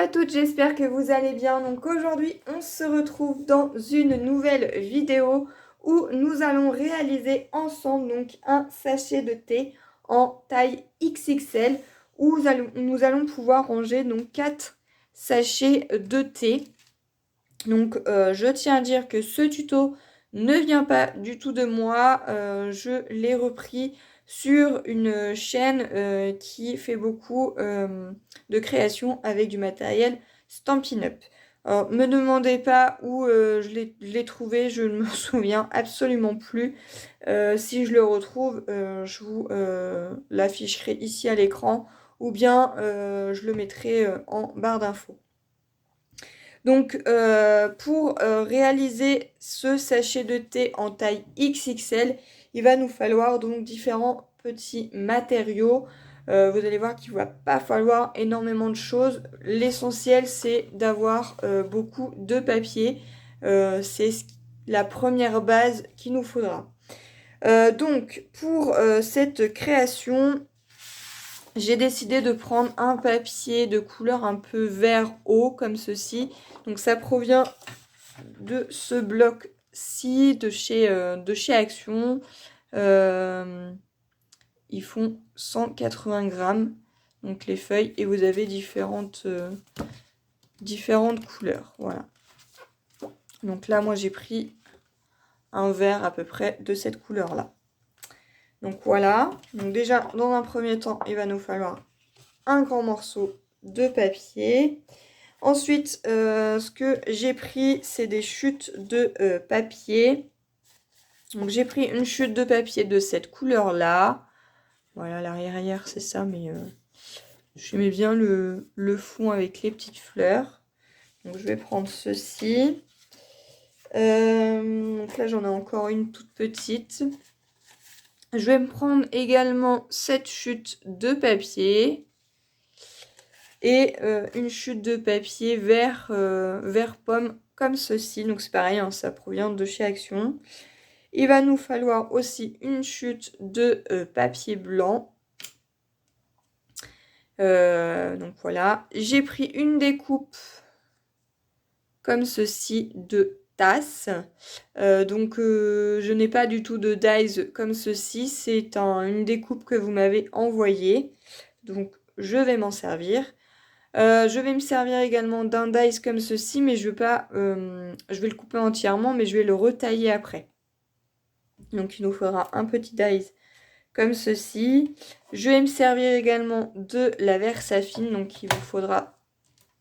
à toutes, j'espère que vous allez bien. Donc aujourd'hui, on se retrouve dans une nouvelle vidéo où nous allons réaliser ensemble donc un sachet de thé en taille XXL où nous allons pouvoir ranger donc 4 sachets de thé. Donc je tiens à dire que ce tuto ne vient pas du tout de moi, je l'ai repris sur une chaîne qui fait beaucoup de création avec du matériel Stampin' Up. Alors, me demandez pas où je l'ai trouvé, je ne me souviens absolument plus. Si je le retrouve, je vous l'afficherai ici à l'écran ou bien je le mettrai en barre d'infos. Donc pour réaliser ce sachet de thé en taille XXL, il va nous falloir donc différents petits matériaux. Vous allez voir qu'il ne va pas falloir énormément de choses. L'essentiel c'est d'avoir beaucoup de papier. C'est la première base qu'il nous faudra. Donc pour cette création, j'ai décidé de prendre un papier de couleur un peu vert eau comme ceci. Donc ça provient de ce bloc-ci de chez Action. Ils font 180 grammes, donc les feuilles, et vous avez différentes couleurs. Voilà. Donc là, moi j'ai pris un vert à peu près de cette couleur-là. Donc voilà. Donc déjà, dans un premier temps, il va nous falloir un grand morceau de papier. Ensuite, ce que j'ai pris, c'est des chutes de papier. Donc j'ai pris une chute de papier de cette couleur-là. Voilà, l'arrière c'est ça, mais j'aimais bien le fond avec les petites fleurs. Donc je vais prendre ceci. Donc là j'en ai encore une toute petite. Je vais me prendre également cette chute de papier. Et une chute de papier vert pomme comme ceci. Donc c'est pareil, hein, ça provient de chez Action. Il va nous falloir aussi une chute de papier blanc. Donc voilà. J'ai pris une découpe comme ceci de tasse. Donc je n'ai pas du tout de dies comme ceci. C'est une découpe que vous m'avez envoyée. Donc je vais m'en servir. Je vais me servir également d'un dice comme ceci, mais je vais le couper entièrement, mais je vais le retailler après. Donc il nous faudra un petit dice comme ceci. Je vais me servir également de la Versafine, donc il vous faudra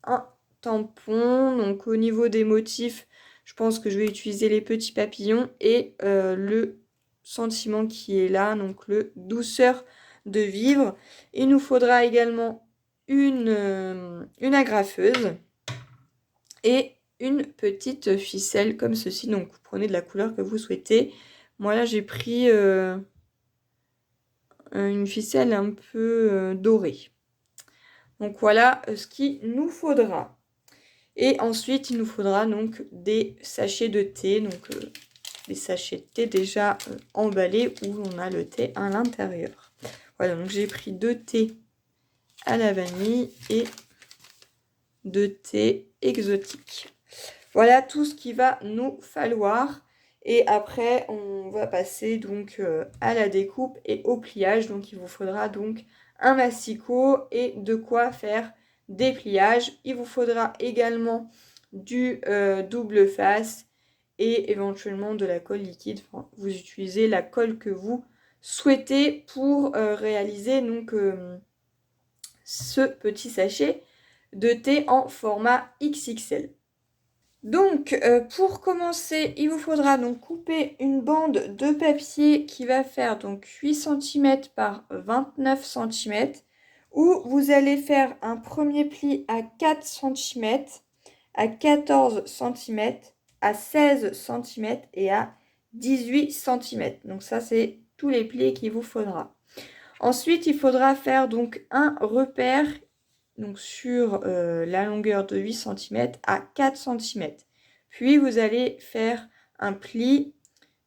un tampon. Donc au niveau des motifs, je pense que je vais utiliser les petits papillons et le sentiment qui est là, donc le douceur de vivre. Il nous faudra également une agrafeuse et une petite ficelle comme ceci. Donc vous prenez de la couleur que vous souhaitez. Moi là j'ai pris une ficelle un peu dorée. Donc voilà ce qu'il nous faudra. Et ensuite il nous faudra donc des sachets de thé. Donc des sachets de thé déjà emballés où on a le thé à l'intérieur. Voilà, donc j'ai pris 2 thés à la vanille et 2 thés exotiques. Voilà tout ce qu'il va nous falloir. Et après, on va passer donc à la découpe et au pliage. Donc il vous faudra donc un massicot et de quoi faire des pliages. Il vous faudra également du double face et éventuellement de la colle liquide. Enfin, vous utilisez la colle que vous souhaitez pour réaliser donc ce petit sachet de thé en format XXL. Donc pour commencer, il vous faudra donc couper une bande de papier qui va faire donc 8 cm par 29 cm où vous allez faire un premier pli à 4 cm, à 14 cm, à 16 cm et à 18 cm. Donc ça c'est tous les plis qu'il vous faudra. Ensuite, il faudra faire donc un repère donc sur la longueur de 8 cm à 4 cm. Puis vous allez faire un pli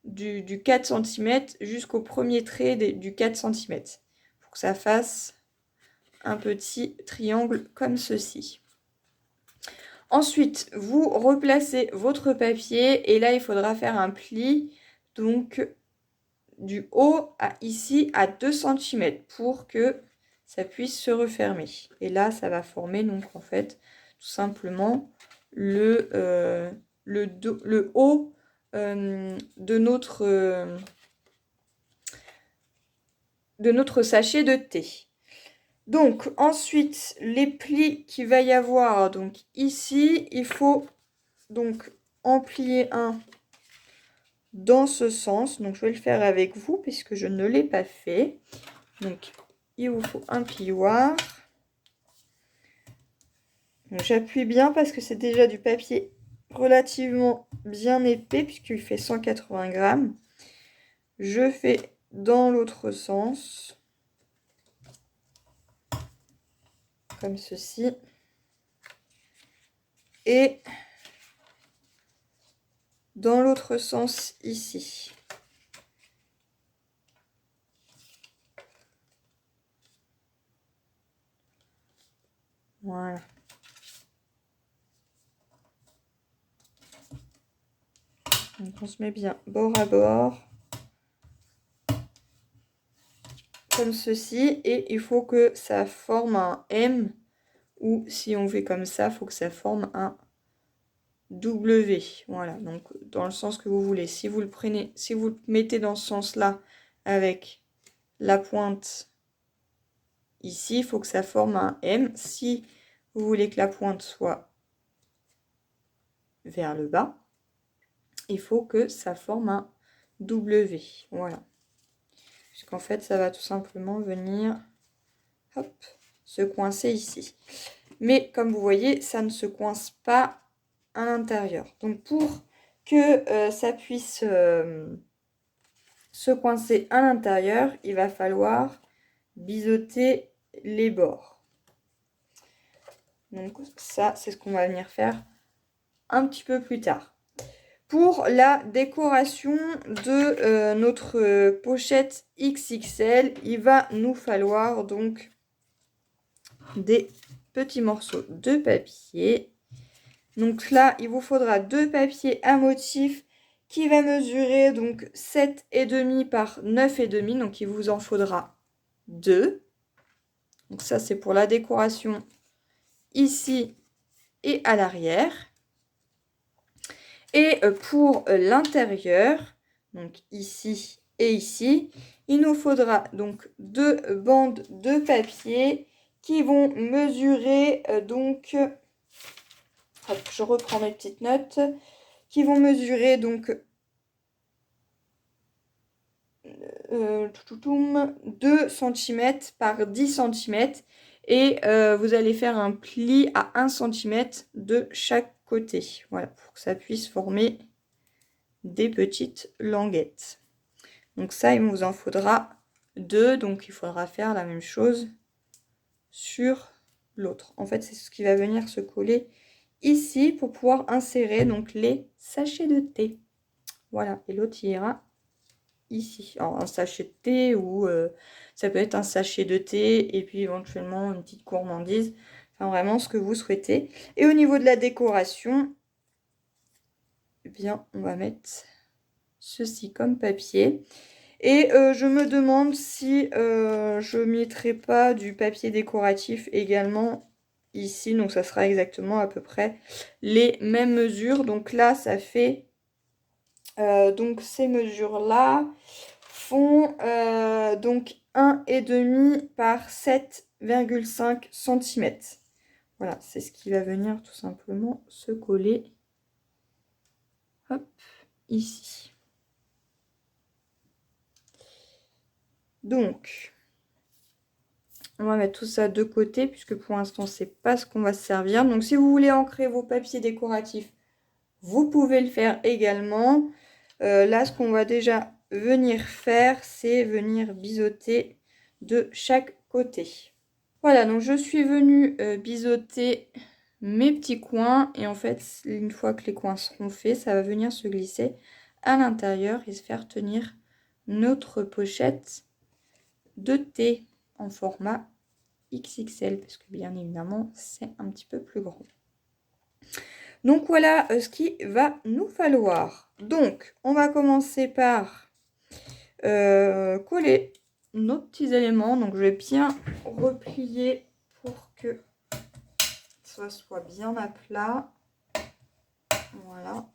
du 4 cm jusqu'au premier trait du 4 cm. Pour que ça fasse un petit triangle comme ceci. Ensuite, vous replacez votre papier et là, il faudra faire un pli, donc du haut à ici à 2 cm pour que ça puisse se refermer. Et là, ça va former donc en fait tout simplement le haut de notre sachet de thé. Donc ensuite, les plis qu'il va y avoir, donc ici, il faut donc en plier un dans ce sens. Donc je vais le faire avec vous puisque je ne l'ai pas fait. Donc il vous faut un plioir. J'appuie bien parce que c'est déjà du papier relativement bien épais puisqu'il fait 180 grammes. Je fais dans l'autre sens. Comme ceci. Et dans l'autre sens ici. Voilà. Donc on se met bien bord à bord. Comme ceci. Et il faut que ça forme un M. Ou si on fait comme ça, il faut que ça forme un W. Voilà. Donc dans le sens que vous voulez. Si vous le prenez, si vous le mettez dans ce sens-là avec la pointe ici, il faut que ça forme un M. Si vous voulez que la pointe soit vers le bas, il faut que ça forme un W. Voilà. Puisqu'en fait, ça va tout simplement venir hop, se coincer ici. Mais comme vous voyez, ça ne se coince pas à l'intérieur. Donc pour que ça puisse se coincer à l'intérieur, il va falloir biseauter les bords. Donc ça, c'est ce qu'on va venir faire un petit peu plus tard. Pour la décoration de notre pochette XXL, il va nous falloir donc des petits morceaux de papier. Donc là, il vous faudra 2 papiers à motif qui va mesurer donc 7,5 par 9,5. Donc il vous en faudra 2. Donc ça, c'est pour la décoration ici et à l'arrière. Et pour l'intérieur, donc ici et ici, il nous faudra donc 2 bandes de papier qui vont mesurer donc, hop, je reprends mes petites notes, qui vont mesurer donc 2 cm par 10 cm et vous allez faire un pli à 1 cm de chaque côté. Voilà, pour que ça puisse former des petites languettes. Donc ça, il vous en faudra 2, donc il faudra faire la même chose sur l'autre. En fait, c'est ce qui va venir se coller ici pour pouvoir insérer donc les sachets de thé. Voilà, et l'autre ira ici. Alors, un sachet de thé ou ça peut être un sachet de thé et puis éventuellement une petite gourmandise. Enfin, vraiment ce que vous souhaitez. Et au niveau de la décoration, eh bien, on va mettre ceci comme papier. Et je me demande si je ne mettrai pas du papier décoratif également ici. Donc, ça sera exactement à peu près les mêmes mesures. Donc là, ça fait... donc, ces mesures-là font donc 1,5 par 7,5 cm. Voilà, c'est ce qui va venir tout simplement se coller hop, ici. Donc, on va mettre tout ça de côté puisque pour l'instant, c'est pas ce qu'on va se servir. Donc, si vous voulez ancrer vos papiers décoratifs, vous pouvez le faire également. Là, ce qu'on va déjà venir faire, c'est venir biseauter de chaque côté. Voilà, donc je suis venue biseauter mes petits coins. Et en fait, une fois que les coins seront faits, ça va venir se glisser à l'intérieur et se faire tenir notre pochette de thé en format XXL. Parce que bien évidemment, c'est un petit peu plus grand. Donc voilà ce qu'il va nous falloir. Donc on va commencer par coller nos petits éléments. Donc je vais bien replier pour que ça soit bien à plat. Voilà.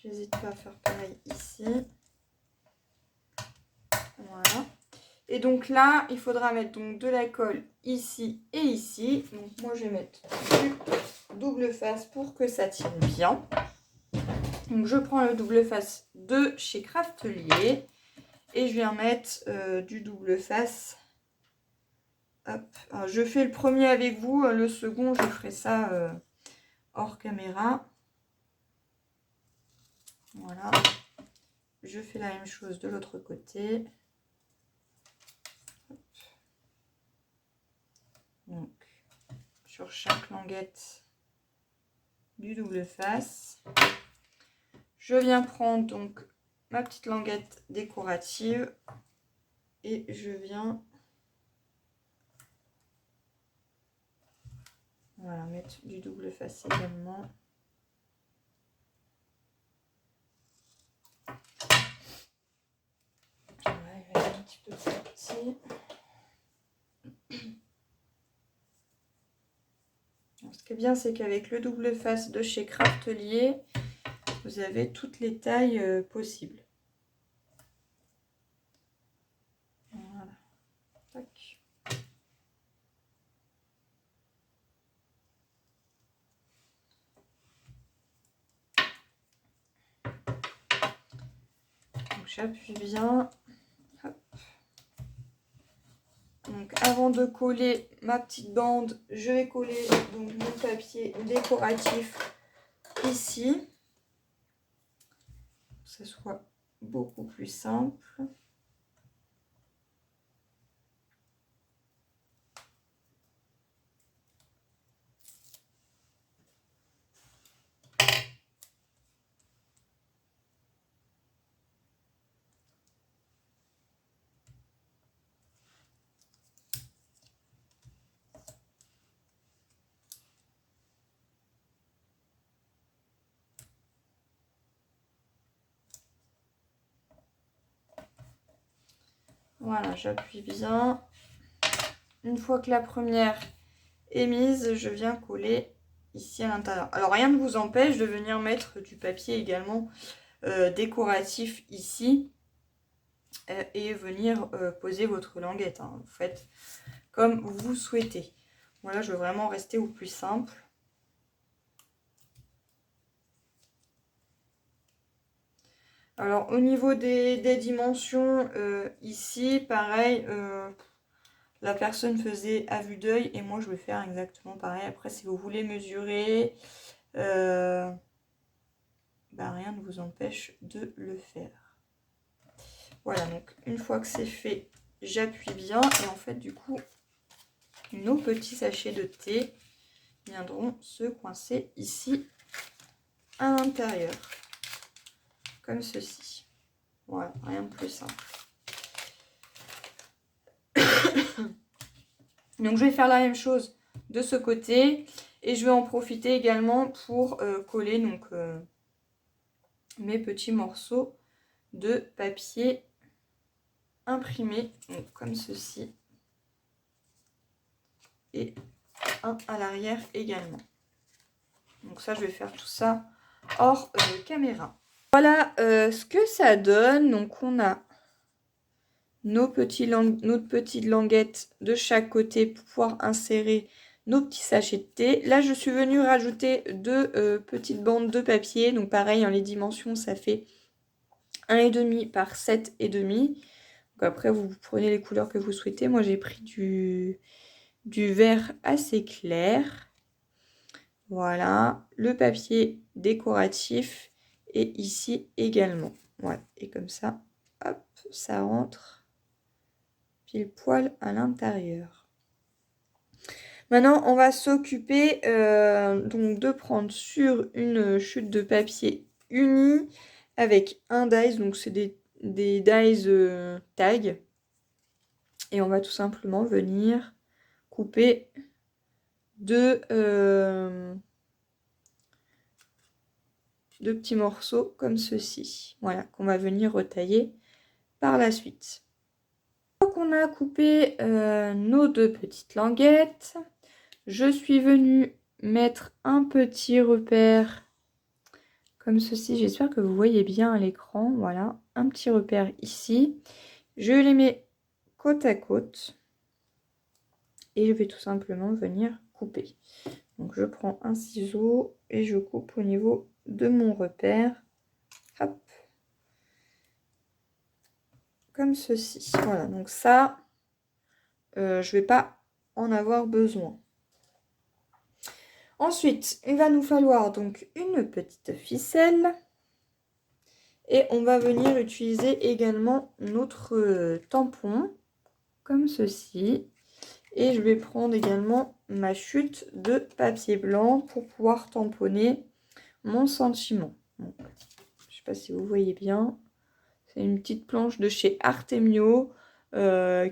J'hésite pas à faire pareil ici. Voilà. Et donc là, il faudra mettre donc de la colle ici et ici. Donc moi, je vais mettre du double face pour que ça tienne bien. Donc je prends le double face de chez Craftelier et je viens mettre du double face. Hop. Alors, je fais le premier avec vous, le second, je ferai ça hors caméra. Voilà. Je fais la même chose de l'autre côté. Donc, sur chaque languette du double face. Je viens prendre donc ma petite languette décorative et je viens voilà, mettre du double face également. Voilà, il va être un petit peu petit. Alors, ce qui est bien, c'est qu'avec le double face de chez Craftelier, vous avez toutes les tailles possibles. Voilà. Tac. Donc j'appuie bien. Hop. Donc avant de coller ma petite bande, je vais coller donc mon papier décoratif ici. Que ce soit beaucoup plus simple. Voilà, j'appuie bien. Une fois que la première est mise, je viens coller ici à l'intérieur. Alors rien ne vous empêche de venir mettre du papier également décoratif ici et venir poser votre languette. Hein. Vous faites comme vous souhaitez. Voilà, je veux vraiment rester au plus simple. Alors au niveau des dimensions, ici, pareil, la personne faisait à vue d'œil et moi je vais faire exactement pareil. Après, si vous voulez mesurer, rien ne vous empêche de le faire. Voilà, donc une fois que c'est fait, j'appuie bien et en fait du coup, nos petits sachets de thé viendront se coincer ici à l'intérieur, comme ceci. Voilà, rien de plus simple. Donc je vais faire la même chose de ce côté et je vais en profiter également pour coller donc mes petits morceaux de papier imprimé, donc comme ceci, et un à l'arrière également. Donc ça, je vais faire tout ça hors caméra. Voilà ce que ça donne. Donc on a notre petite languette de chaque côté pour pouvoir insérer nos petits sachets de thé. Là, je suis venue rajouter deux petites bandes de papier. Donc pareil, les dimensions, ça fait 1,5 par 7,5. Donc après, vous prenez les couleurs que vous souhaitez. Moi, j'ai pris du vert assez clair. Voilà, le papier décoratif et ici également. Ouais, et comme ça, hop, ça rentre pile poil à l'intérieur. Maintenant, on va s'occuper donc de prendre sur une chute de papier unie avec un dies, donc c'est des dies tag. Et on va tout simplement venir couper deux de petits morceaux comme ceci. Voilà, qu'on va venir retailler par la suite. Une fois qu'on a coupé nos 2 petites languettes, je suis venue mettre un petit repère comme ceci. J'espère que vous voyez bien à l'écran. Voilà, un petit repère ici. Je les mets côte à côte et je vais tout simplement venir couper. Donc je prends un ciseau et je coupe au niveau de mon repère. Hop. Comme ceci. Voilà, donc ça, je vais pas en avoir besoin. Ensuite, il va nous falloir donc une petite ficelle. Et on va venir utiliser également notre tampon, comme ceci. Et je vais prendre également ma chute de papier blanc pour pouvoir tamponner mon sentiment. Donc, je ne sais pas si vous voyez bien. C'est une petite planche de chez Artemio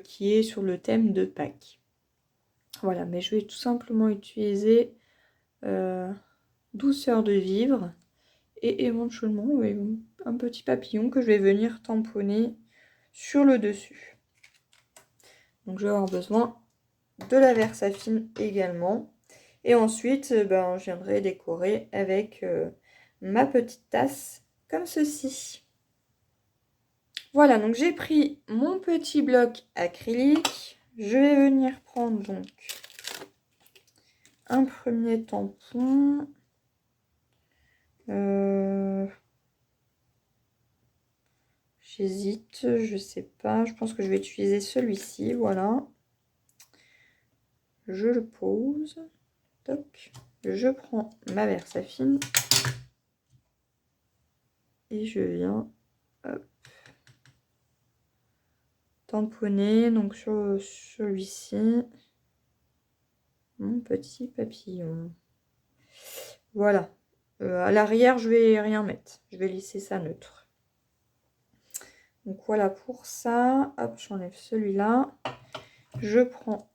qui est sur le thème de Pâques. Voilà, mais je vais tout simplement utiliser douceur de vivre et éventuellement un petit papillon que je vais venir tamponner sur le dessus. Donc je vais avoir besoin de la Versafine également. Et ensuite, je viendrai décorer avec ma petite tasse comme ceci. Voilà, donc j'ai pris mon petit bloc acrylique. Je vais venir prendre donc un premier tampon. J'hésite, je sais pas. Je pense que je vais utiliser celui-ci, voilà. Je le pose. Toc. Je prends ma Versafine. Et je viens tamponner donc sur celui-ci mon petit papillon. Voilà. À l'arrière, je vais rien mettre. Je vais laisser ça neutre. Donc voilà pour ça. Hop, j'enlève celui-là. Je prends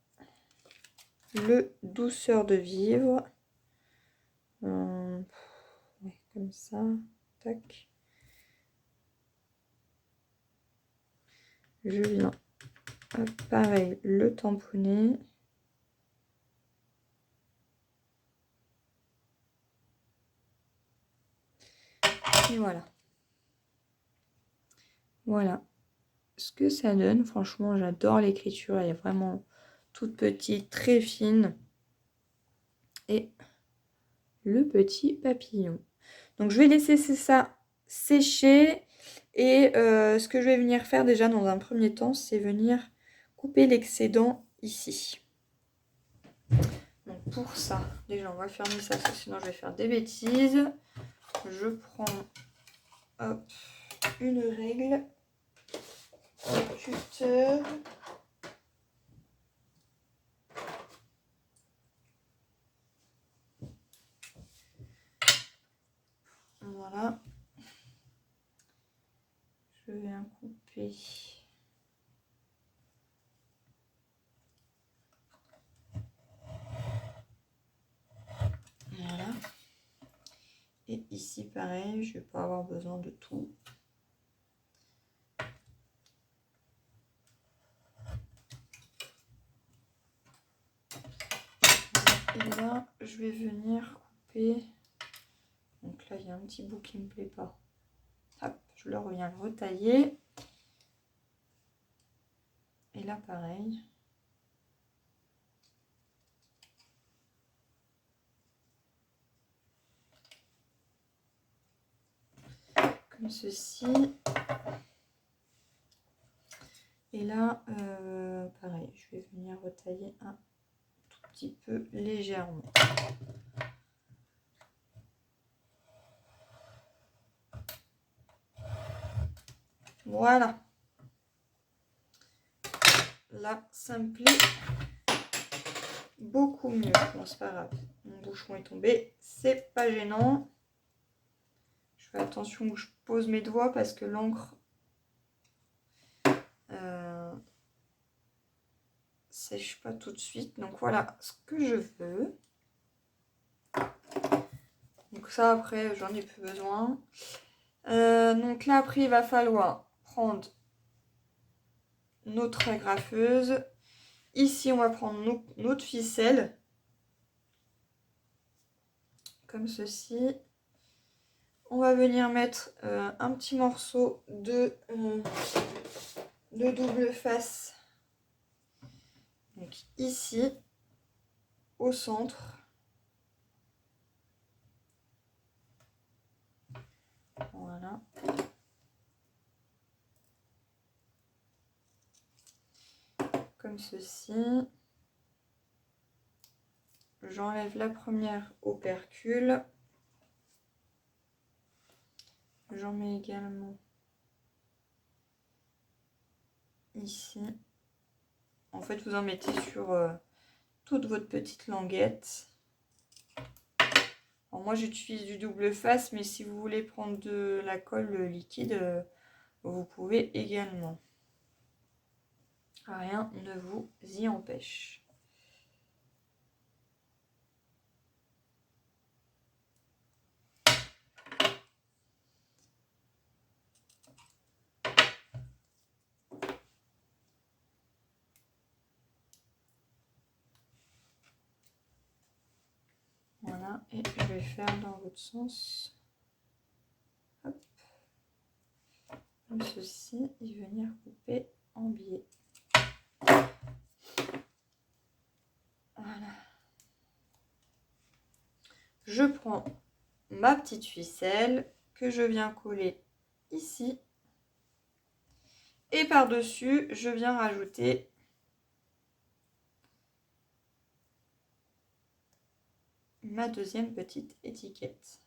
le douceur de vivre. Comme ça. Tac. Je viens, pareil, le tamponner. Et voilà. Voilà ce que ça donne. Franchement, j'adore l'écriture. Elle est vraiment toute petite, très fine. Et le petit papillon. Donc, je vais laisser ça sécher. Et ce que je vais venir faire déjà dans un premier temps, c'est venir couper l'excédent ici. Donc, pour ça, déjà, on va fermer ça, parce que sinon je vais faire des bêtises. Je prends hop, une règle. Cutter. Voilà. Je viens couper. Voilà. Et ici, pareil, je vais pas avoir besoin de tout. Et là, je vais venir couper. Donc là, il y a un petit bout qui me plaît pas. Hop, je le reviens le retailler. Et là, pareil. Comme ceci. Et là, pareil, je vais venir retailler un tout petit peu légèrement. Voilà. Là, ça me plaît beaucoup mieux. Bon, c'est pas grave. Mon bouchon est tombé. C'est pas gênant. Je fais attention où je pose mes doigts parce que l'encre sèche pas tout de suite. Donc voilà ce que je veux. Donc ça, après, j'en ai plus besoin. Donc là, après, il va falloir prendre notre agrafeuse. Ici, on va prendre notre ficelle. Comme ceci. On va venir mettre un petit morceau de double face. Donc ici, au centre. Voilà. Comme ceci. J'enlève la première opercule. J'en mets également ici. En fait, vous en mettez sur toute votre petite languette. Alors moi, j'utilise du double face, mais si vous voulez prendre de la colle liquide, vous pouvez également. Rien ne vous y empêche. Voilà, et je vais faire dans l'autre sens. Hop. Comme ceci, et venir couper en biais. Voilà. Je prends ma petite ficelle que je viens coller ici. Et par-dessus, je viens rajouter ma deuxième petite étiquette.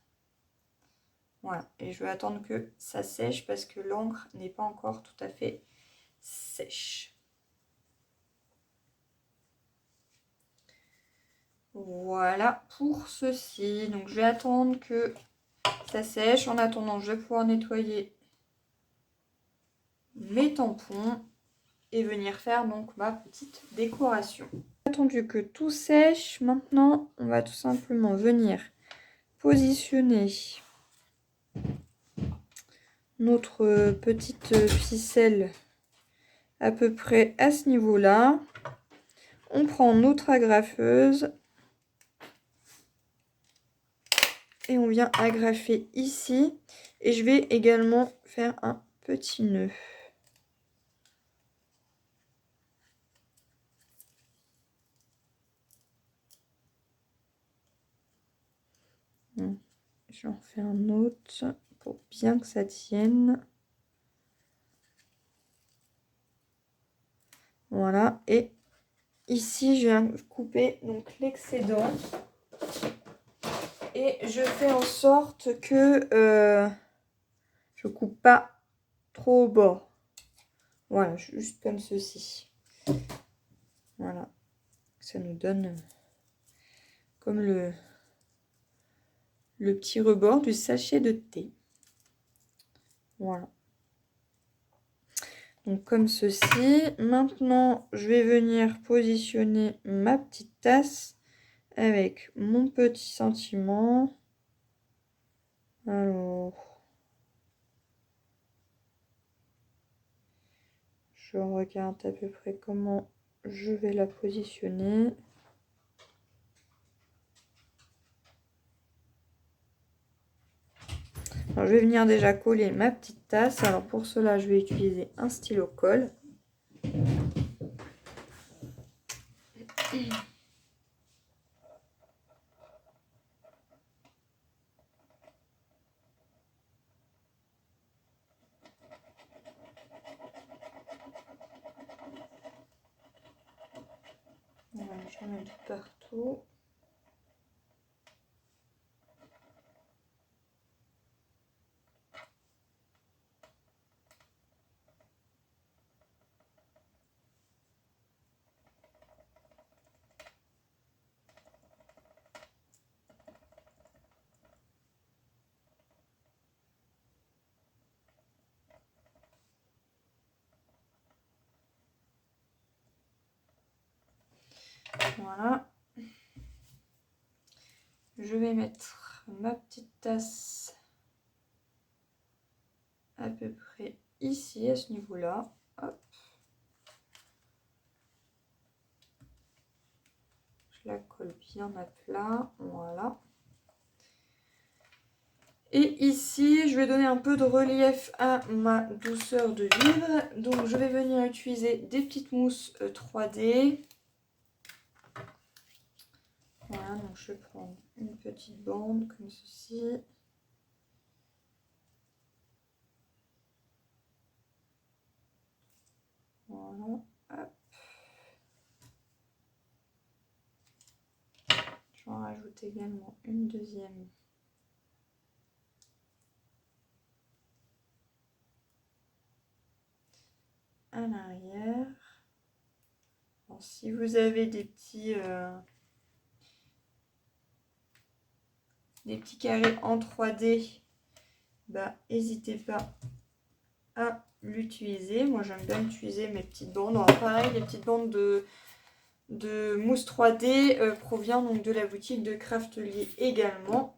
Voilà, et je vais attendre que ça sèche parce que l'encre n'est pas encore tout à fait sèche. Voilà pour ceci. Donc je vais attendre que ça sèche. En attendant, je vais pouvoir nettoyer mes tampons et venir faire donc ma petite décoration. Attendu que tout sèche, maintenant on va tout simplement venir positionner notre petite ficelle à peu près à ce niveau-là. On prend notre agrafeuse et on vient agrafer ici. Et je vais également faire un petit nœud. J'en fais un autre pour bien que ça tienne. Voilà, et ici je viens couper donc l'excédent et je fais en sorte que je coupe pas trop au bord. Voilà, juste comme ceci. Voilà, ça nous donne comme le petit rebord du sachet de thé. Voilà. Donc comme ceci. Maintenant, je vais venir positionner ma petite tasse avec mon petit sentiment. Alors, je regarde à peu près comment je vais la positionner. Alors, je vais venir déjà coller ma petite tasse. Alors pour cela, je vais utiliser un stylo colle. Voilà, j'en mets tout partout. Voilà. Je vais mettre ma petite tasse à peu près ici, à ce niveau-là. Hop. Je la colle bien à plat, voilà. Et ici, je vais donner un peu de relief à ma douceur de vivre. Donc, je vais venir utiliser des petites mousses 3D. Voilà, donc je vais prendre une petite bande comme ceci. Voilà, hop. Je vais en rajouter également une deuxième. À l'arrière. Si vous avez des petits carrés en 3D, bah n'hésitez pas à l'utiliser. Moi j'aime bien utiliser mes petites bandes. Alors pareil, les petites bandes de mousse 3D provient donc de la boutique de Craftelier également.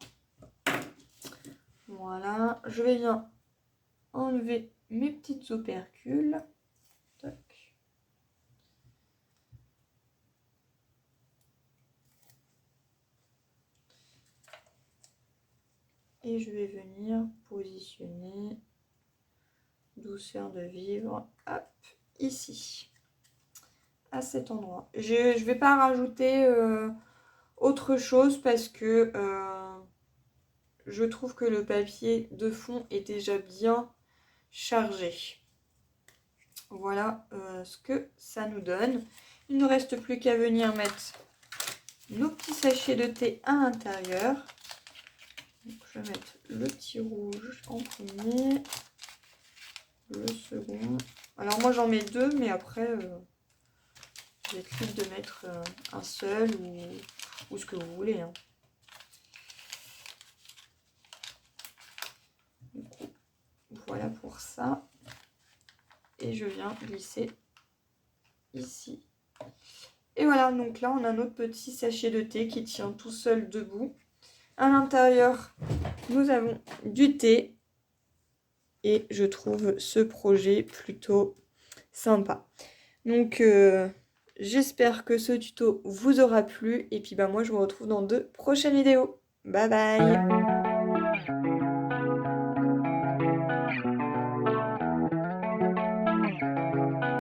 Voilà, je vais bien enlever mes petites opercules. Tac. Et je vais venir positionner douceur de vivre, hop, ici, à cet endroit. Je vais pas rajouter autre chose parce que je trouve que le papier de fond est déjà bien chargé. Voilà ce que ça nous donne. Il ne nous reste plus qu'à venir mettre nos petits sachets de thé à l'intérieur. Je vais mettre le petit rouge en premier, le second. Alors moi j'en mets deux, mais après vous êtes libre de mettre un seul ou ce que vous voulez. Hein. Du coup, voilà pour ça. Et je viens glisser ici. Et voilà, donc là on a notre petit sachet de thé qui tient tout seul debout. À l'intérieur, nous avons du thé. Et je trouve ce projet plutôt sympa. Donc j'espère que ce tuto vous aura plu. Et puis bah moi je vous retrouve dans de prochaines vidéos. Bye bye!